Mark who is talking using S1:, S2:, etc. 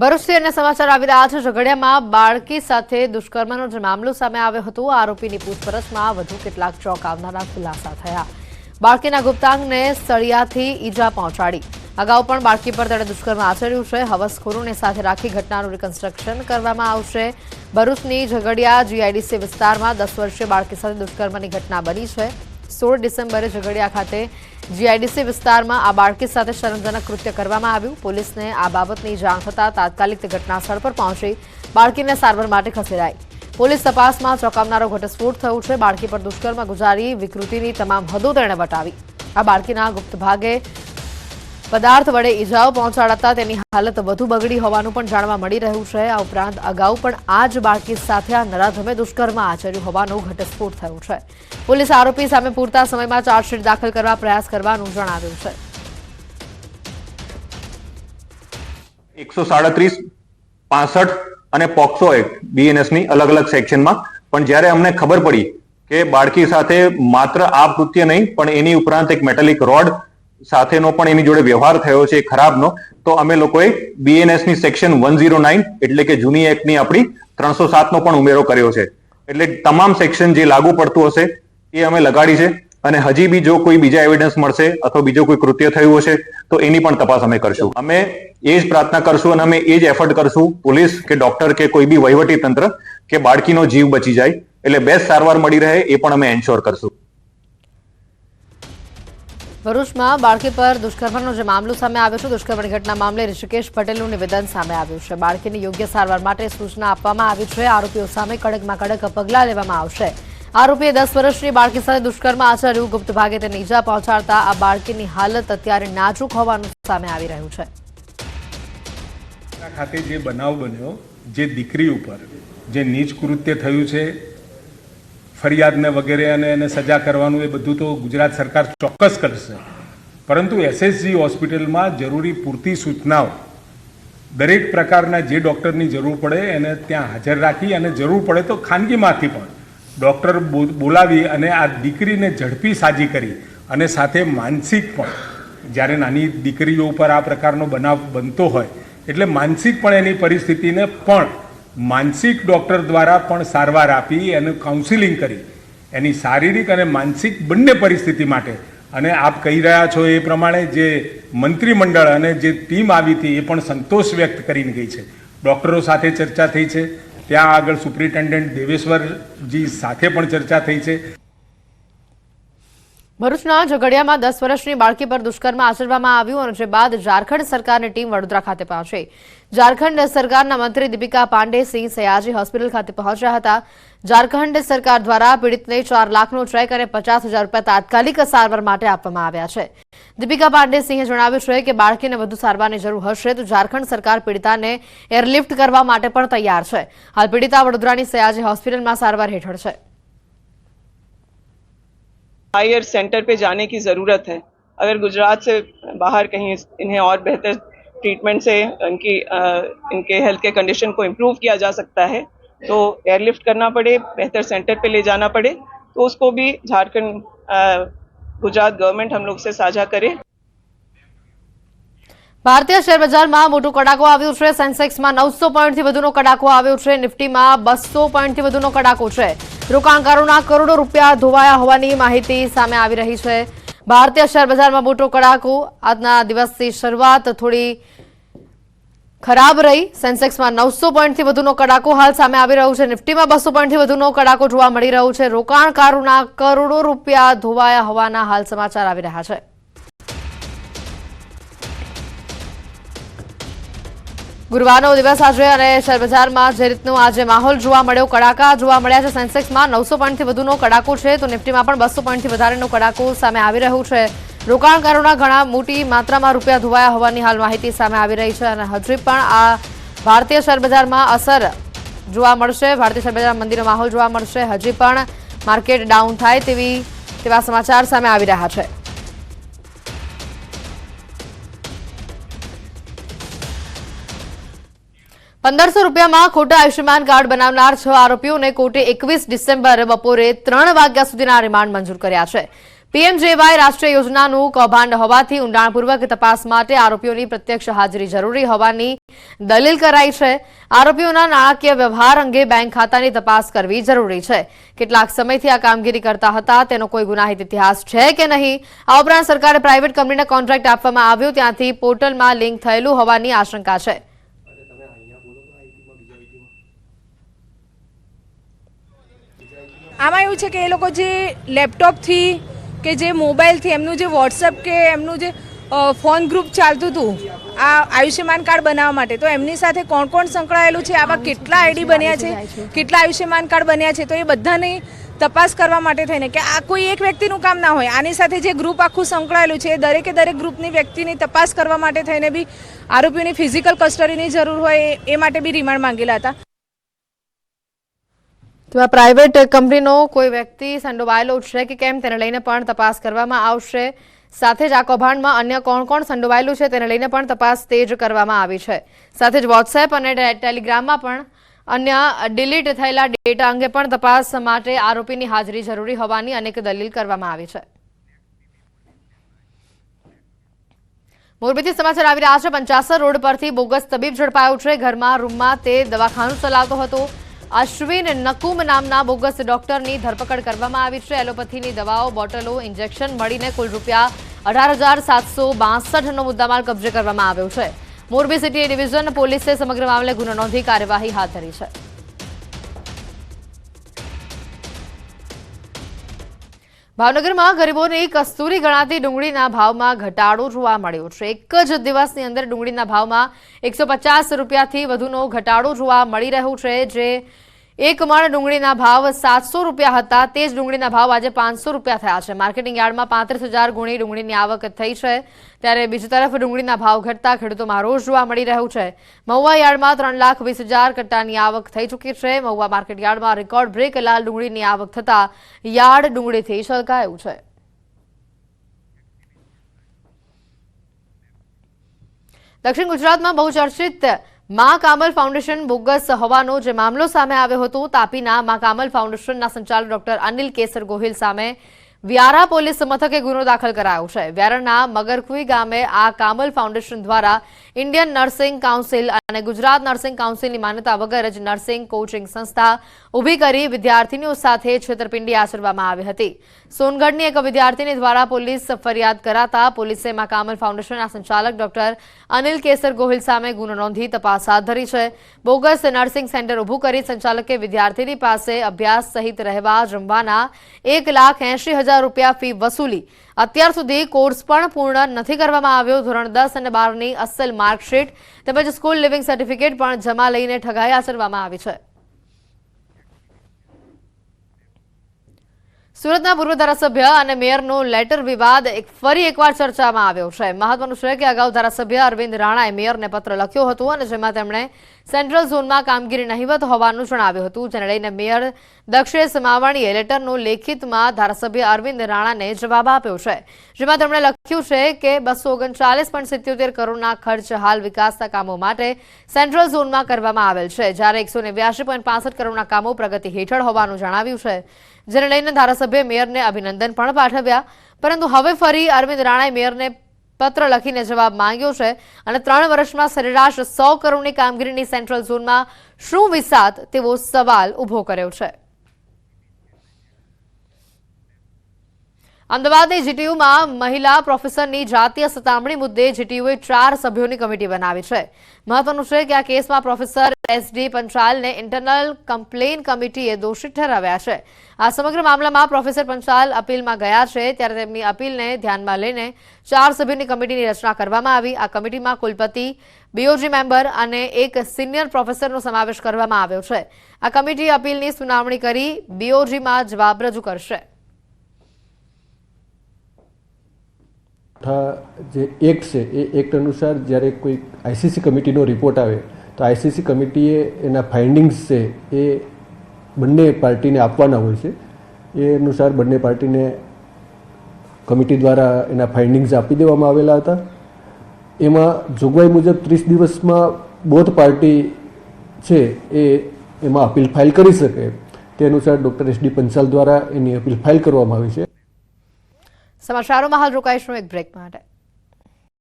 S1: ભરૂચથી અન્ય સમાચાર આવી રહ્યા છે। ઝઘડિયામાં બાળકી સાથે દુષ્કર્મનો જે મામલો સામે આવ્યો હતો, આરોપીની પૂછપરછમાં વધુ કેટલાક ચોંકાવનારા ખુલાસા થયા। બાળકીના ગુપ્તાંગને સળિયાથી ઈજા પહોંચાડી। અગાઉ પણ બાળકી પર તેણે દુષ્કર્મ આચર્યું છે। હવસખોરોને સાથે રાખી ઘટનાનું રિકન્સ્ટ્રક્શન કરવામાં આવશે। ભરૂચની ઝઘડિયા જીઆઈડીસી વિસ્તારમાં 10 વર્ષીય બાળકી સાથે દુષ્કર્મની ઘટના બની છે। 16 ડિસેમ્બરે ઝઘડિયા ખાતે જીઆઈડીસી વિસ્તારમાં આ બાળકી સાથે શરમજનક કૃત્ય કરવામાં આવ્યું। પોલીસને આ બાબતની જાણ થતાં તાત્કાલિક ઘટના સ્થળ પર પહોંચી બાળકીને સારવાર માટે ખસેડાઈ। પોલીસ તપાસમાં ચોંકાવનારો ઘટસ્ફોટ થયો છે। બાળકી પર દુષ્કર્મ ગુજારી વિકૃતિની તમામ હદો તેણે વટાવી। આ બાળકીના ગુપ્ત ભાગે પદાર્થ વડે ઈજાઓ પહોંચાડતા તેની હાલત વધુ બગડી હોવાનું પણ જાણવા મળી રહ્યું છે। આ ઉપરાંત અગાઉ પણ આ જ બાળકી સાથે આ નરાધમે દુષ્કર્મ આચર્યું હોવાનો ઘટસ્ફોટ થયો છે। પોલીસ આરોપી સામે પૂરતા સમયમાં ચાર્જશીટ દાખલ કરવા પ્રયાસ કરવાનું જણાવ્યું છે।
S2: 137, 65 અને પોક્સો એક્ટ બીએનએસની અલગ અલગ સેક્શનમાં પણ જ્યારે અમને ખબર પડી કે બાળકી સાથે માત્ર આ કૃત્ય નહીં પણ એની ઉપરાંત એક મેટાલિક રોડ સાથેનો પણ એની જોડે વ્યવહાર થયો છે ખરાબનો, તો અમે લોકોએ બીએનએસની સેક્શન 109 એટલે કે જૂની એક્ટની આપણી 307 નો પણ ઉમેરો કર્યો છે। એટલે તમામ સેક્શન જે લાગુ પડતું હશે એ અમે લગાડી છે અને હજી બી જો કોઈ બીજા એવિડન્સ મળશે અથવા બીજો કોઈ કૃત્ય થયું હશે તો એની પણ તપાસ અમે કરશું। અમે એ જ પ્રાર્થના કરશું અને અમે એ જ એફર્ટ કરશું, પોલીસ કે ડોક્ટર કે કોઈ બી વહીવટી તંત્ર, કે બાળકીનો જીવ બચી જાય એટલે બેસ્ટ સારવાર મળી રહે એ પણ અમે એન્શ્યોર કરશું।
S1: ભરૂચમાં બાળકી પર દુષ્કર્મનો જે મામલો સામે આવ્યો છે, દુષ્કર્મની ઘટના મામલે ઋષિકેશ પટેલનું નિવેદન સામે આવ્યું છે। બાળકીની યોગ્ય સારવાર માટે સૂચના આપવામાં આવી છે। આરોપીઓ સામે કડકમાં કડક પગલાં લેવામાં આવશે। આરોપીએ 10 વર્ષની બાળકી સાથે દુષ્કર્મ આચર્યું। ગુપ્ત ભાગે તેને ઈજા પહોંચાડતા આ બાળકીની હાલત અત્યારે નાજુક હોવાનું સામે આવી રહ્યું છે।
S3: ખાતે જે બનાવ બન્યો, જે દીકરી ઉપર જે નીચ કૃત્ય થયું છે, ફરિયાદને વગેરે અને એને સજા કરવાનું એ બધું તો ગુજરાત સરકાર ચોક્કસ કરશે, પરંતુ એસએસજી હોસ્પિટલમાં જરૂરી પૂરતી સૂચનાઓ દરેક પ્રકારના જે ડૉક્ટરની જરૂર પડે એને ત્યાં હાજર રાખી અને જરૂર પડે તો ખાનગીમાંથી પણ ડૉક્ટર બોલાવી અને આ દીકરીને ઝડપી સાજી કરી અને સાથે માનસિક પણ, જ્યારે નાની દીકરીઓ ઉપર આ પ્રકારનો બનાવ બનતો હોય એટલે માનસિક પણ એની પરિસ્થિતિને પણ માનસિક ડૉક્ટર દ્વારા પણ સારવાર આપી એનું કાઉન્સિલિંગ કરી એની શારીરિક અને માનસિક બંને પરિસ્થિતિ માટે, અને આપ કહી રહ્યા છો એ પ્રમાણે જે મંત્રીમંડળ અને જે ટીમ આવી હતી એ પણ સંતોષ વ્યક્ત કરીને ગઈ છે। ડૉક્ટરો સાથે ચર્ચા થઈ છે, ત્યાં આગળ સુપ્રિન્ટેન્ડન્ટ દેવેશ્વરજી સાથે પણ ચર્ચા થઈ છે।
S1: ભરૂચના ઝઘડિયામાં 10 વર્ષની બાળકી પર દુષ્કર્મ આચરવામાં આવ્યું અને જે બાદ ઝારખંડ સરકારની ટીમ વડોદરા ખાતે પહોંચી। ઝારખંડ સરકારના મંત્રી દીપિકા પાંડે સિંહ સયાજી હોસ્પિટલ ખાતે પહોંચ્યા હતા। ઝારખંડ સરકાર દ્વારા પીડિતને 4 લાખનો ચેક અને 50,000 રૂપિયા તાત્કાલિક સારવાર માટે આપવામાં આવ્યા છે। દીપિકા પાંડે સિંહે જણાવ્યું છે કે બાળકીને વધુ સારવારની જરૂર હશે તો ઝારખંડ સરકાર પીડિતાને એરલિફ્ટ કરવા માટે પણ તૈયાર છે। હાલ પીડિતા વડોદરાની સયાજી હોસ્પિટલમાં સારવાર હેઠળ છે।
S4: हायर सेंटर पे जाने की ज़रूरत है। अगर गुजरात से बाहर कहीं इन्हें और बेहतर ट्रीटमेंट से इनके हेल्थ के कंडीशन को इम्प्रूव किया जा सकता है तो एयरलिफ्ट करना पड़े, बेहतर सेंटर पे ले जाना पड़े तो उसको भी झारखंड गुजरात गवर्नमेंट हम लोग से साझा करे।
S1: ભારતીય શેર બજારમાં મોટો કડાકો આવ્યો છે। સેન્સેક્સમાં 900 પોઈન્ટથી વધુનો કડાકો આવ્યો છે। નિફ્ટીમાં 200 પોઈન્ટથી વધુનો કડાકો છે। રોકાણકારોના કરોડો રૂપિયા ધોવાયા હોવાની માહિતી સામે આવી રહી છે। ભારતીય શેર બજારમાં મોટો કડાકો। આજના દિવસની શરૂઆત થોડી ખરાબ રહી। સેન્સેક્સમાં 900 પોઈન્ટથી વધુનો કડાકો હાલ સામે આવી રહ્યો છે। નિફ્ટીમાં 200 પોઈન્ટથી વધુનો કડાકો જોવા મળી રહ્યો છે। રોકાણકારોના કરોડો રૂપિયા ધોવાયા હોવાના હાલ સમાચાર આવી રહ્યા છે। ગુરુવારનો દિવસ આજે અને શેરબજારમાં જે રીતનો આજે માહોલ જોવા મળ્યો, કડાકા જોવા મળ્યા છે। સેન્સેક્સમાં 900 પોઈન્ટથી વધુનો કડાકો છે તો નિફ્ટીમાં પણ 200 પોઈન્ટથી વધારેનો કડાકો સામે આવી રહ્યું છે। રોકાણકારોના ઘણા મોટી માત્રામાં રૂપિયા ધોવાયા હોવાની હાલ માહિતી સામે આવી રહી છે અને હજી પણ આ ભારતીય શેરબજારમાં અસર જોવા મળશે। ભારતીય શેરબજારમાં મંદીનો માહોલ જોવા મળશે। હજી પણ માર્કેટ ડાઉન થાય તેવા સમાચાર સામે આવી રહ્યા છે। ₹1500 ખોટા આયુષ્યમાન કાર્ડ બનાવનાર 6 આરોપીઓને કોર્ટે 21 ડિસેમ્બર બપોરે 3 વાગ્યા સુધીના રિમાન્ડ મંજૂર કર્યા છે। પીએમજેવાય રાષ્ટ્રીય યોજનાનું કૌભાંડ હોવાથી ઊંડાણપૂર્વક તપાસ માટે આરોપીઓની પ્રત્યક્ષ હાજરી જરૂરી હોવાની દલીલ કરાઈ છે। આરોપીઓના નાણાકીય વ્યવહાર અંગે બેંક ખાતાની તપાસ કરવી જરૂરી છે। કેટલાક સમયથી આ કામગીરી કરતા હતા, તેનો કોઈ ગુનાહિત ઇતિહાસ છે કે નહીં? આ ઉપરાંત સરકારે પ્રાઇવેટ કંપનીને કોન્ટ્રાક્ટ આપવામાં આવ્યો ત્યાંથી પોર્ટલમાં લિંક થયેલું હોવાની આશંકા છે।
S5: આમાં એવું છે કે એ લોકો જે લેપટોપથી કે જે મોબાઈલથી એમનું જે વોટ્સએપ કે એમનું જે ફોન ગ્રુપ ચાલતું હતું આ આયુષ્યમાન કાર્ડ બનાવવા માટે, તો એમની સાથે કોણ કોણ સંકળાયેલું છે, આવા કેટલા આઈડી બન્યા છે, કેટલા આયુષ્યમાન કાર્ડ બન્યા છે, તો એ બધાની તપાસ કરવા માટે થઈને કે આ કોઈ એક વ્યક્તિનું કામ ના હોય, આની સાથે જે ગ્રુપ આખું સંકળાયેલું છે એ દરેકે દરેક ગ્રુપની વ્યક્તિની તપાસ કરવા માટે થઈને બી આરોપીઓની ફિઝિકલ કસ્ટડીની જરૂર હોય એ માટે બી રિમાન્ડ માંગેલા હતા।
S1: તો આ પ્રાઇવેટ કંપનીનો કોઈ વ્યક્તિ સંડોવાયેલો છે કે કેમ તેને લઈને પણ તપાસ કરવામાં આવશે। સાથે જ આ કૌભાંડમાં અન્ય કોણ કોણ સંડોવાયેલું છે તેને લઈને પણ તપાસ તેજ કરવામાં આવી છે। સાથે જ વોટ્સએપ અને ટેલિગ્રામમાં પણ અન્ય ડિલીટ થયેલા ડેટા અંગે પણ તપાસ માટે આરોપીની હાજરી જરૂરી હોવાની અનેક દલીલ કરવામાં આવી છે। મોરબીથી સમાચાર આવી રહ્યા છે। 50 રોડ પરથી બોગસ તબીબ ઝડપાયો છે। ઘરમાં રૂમમાં તે દવાખાનું ચલાવતો હતો। અશ્વિન નકુમ નામના બોગસ ડોક્ટરની ધરપકડ કરવામાં આવી છે। એલોપેથીની દવાઓ, બોટલો, ઇન્જેક્શન મળીને કુલ રૂપિયા 18,762નો મુદ્દામાલ કબજે કરવામાં આવ્યો છે। મોરબી સિટી ડિવિઝન પોલીસે સમગ્ર મામલે ગુનો નોંધી કાર્યવાહી હાથ ધરી છે। ભાવનગરમાં ગરીબોની કસ્તુરી ગણાતી ડુંગળીના ભાવમાં ઘટાડો જોવા મળ્યો છે। એક જ દિવસની અંદર ડુંગળીના ભાવમાં 150 રૂપિયાથી વધુનો ઘટાડો જોવા મળી રહ્યો છે। જે એક મણ ડુંગળીના ભાવ 700 રૂપિયા હતા, તે જ ડુંગળીના ભાવ આજે 500 રૂપિયા થયા છે। માર્કેટિંગ યાર્ડમાં 35,000 ગુણી ડુંગળીની આવક થઈ છે, ત્યારે બીજી તરફ ડુંગળીના ભાવ ઘટતા ખેડૂતોમાં રોષ જોવા મળી રહ્યો છે। મહુવા યાર્ડમાં 3,20,000 કટ્ટાની આવક થઈ ચૂકી છે। મહુવા માર્કેટ યાર્ડમાં રેકોર્ડ બ્રેક લાલ ડુંગળીની આવક થતા યાર્ડ ડુંગળીથી છલકાયું છે। દક્ષિણ ગુજરાતમાં બહુચર્ચિત મા કામલ ફાઉન્ડેશન બોગસ હોવાનો જે મામલો સામે આવ્યો હતો, તાપીના મા કામલ ફાઉન્ડેશનના સંચાલક ડોક્ટર અનિલ કેસર ગોહિલ સામે વ્યારા પોલીસ મથકે ગુનો દાખલ કરાયો છે। વ્યારાના મગરકુઈ ગામે આ કામલ ફાઉન્ડેશન દ્વારા ઇન્ડિયન નર્સિંગ કાઉન્સિલ અને ગુજરાત નર્સિંગ કાઉન્સિલની માન્યતા વગર જ નર્સિંગ કોચિંગ સંસ્થા ઊભી કરી વિદ્યાર્થીનીઓ સાથે છેતરપિંડી આચરવામાં આવી હતી। સોનગઢની એક વિદ્યાર્થીની દ્વારા પોલીસ ફરિયાદ કરાતા પોલીસે મા કામલ ફાઉન્ડેશનના સંચાલક ડોક્ટર અનિલ કેસર ગોહિલ સામે ગુનો નોંધી તપાસ હાથ ધરી છે। બોગસ નર્સિંગ સેન્ટર ઊભું કરી સંચાલકે વિદ્યાર્થીની પાસે અભ્યાસ સહિત રહેવા જમવાના 1,80,000 રૂપિયા ફી વસૂલી અત્યાર સુધી કોર્સ પણ પૂર્ણ નથી કરવામાં આવ્યો। ધોરણ 10 અને 12ની અસલ માર્કશીટ તેમજ સ્કૂલ લિવિંગ સર્ટિફિકેટ પણ જમા લઈને ઠગાઈ આચરવામાં આવી છે। સુરતના પૂર્વ ધારાસભ્ય અને મેયરનો લેટર વિવાદ ફરી એકવાર ચર્ચામાં આવ્યો છે। મહત્વનું છે કે અગાઉ ધારાસભ્ય અરવિંદ રાણાએ મેયરને પત્ર લખ્યો હતો અને જેમાં તેમણે સેન્ટ્રલ ઝોનમાં કામગીરી નહિવત હોવાનું જણાવ્યું હતું, જેને લઈને મેયર દક્ષેશ માવાણીએ લેટરનો લેખિતમાં ધારાસભ્ય અરવિંદ રાણાને જવાબ આપ્યો છે, જેમાં તેમણે લખ્યું છે કે 239.77 કરોડના ખર્ચ હાલ વિકાસના કામો માટે સેન્ટ્રલ ઝોનમાં કરવામાં આવેલ છે, જ્યારે 182.65 કરોડના કામો પ્રગતિ હેઠળ હોવાનું જણાવ્યું છે, જેને લઈને ધારાસભ્ય મેયરને અભિનંદન પણ પાઠવ્યા। પરંતુ હવે ફરી અરવિંદ રાણાએ મેયરને પત્ર લખીને જવાબ માંગ્યો છે અને 3 વર્ષમાં સરેરાશ 100 કરોડની કામગીરીની સેન્ટ્રલ ઝોનમાં શું વિસાત તેવો સવાલ ઉભો કર્યો છે। અમદાવાદની જીટીયુમાં મહિલા પ્રોફેસરની જાતીય સતામણી મુદ્દે જીટીયુએ 4 સભ્યોની કમિટી બનાવી છે। મહત્વનું છે કે આ કેસમાં પ્રોફેસર એસડી પંચાલને ઇન્ટરનલ કમ્પ્લેન કમિટીએ દોષિત ઠરાવ્યા છે। આ સમગ્ર મામલામાં પ્રોફેસર પંચાલ અપીલમાં ગયા છે, ત્યારે તેમની અપીલને ધ્યાનમાં લઈને 4 સભ્યોની કમિટીની રચના કરવામાં આવી। આ કમિટીમાં કુલપતિ, બીઓજી મેમ્બર અને એક સિનિયર પ્રોફેસરનો સમાવેશ કરવામાં આવ્યો છે। આ કમિટી અપીલની સુનાવણી કરી બીઓજીમાં જવાબ રજૂ કરશે।
S6: જે એક્ટ છે એ એક્ટ અનુસાર જ્યારે કોઈ આઈસીસી કમિટીનો રિપોર્ટ આવે તો આઈસીસી કમિટીએ એના ફાઇન્ડિંગ્સ છે એ બંને પાર્ટીને આપવાના હોય છે। એ અનુસાર બંને પાર્ટીને કમિટી દ્વારા એના ફાઇન્ડિંગ્સ આપી દેવામાં આવેલા હતા। એમાં જોગવાઈ મુજબ 30 દિવસમાં બોથ પાર્ટી છે એ એમાં અપીલ ફાઇલ કરી શકે, તે અનુસાર ડૉક્ટર એસડી પંચાલ દ્વારા એની અપીલ ફાઇલ કરવામાં આવી છે।
S1: સમાચારોમાં હાલ રોકાઈશું એક બ્રેક માટે.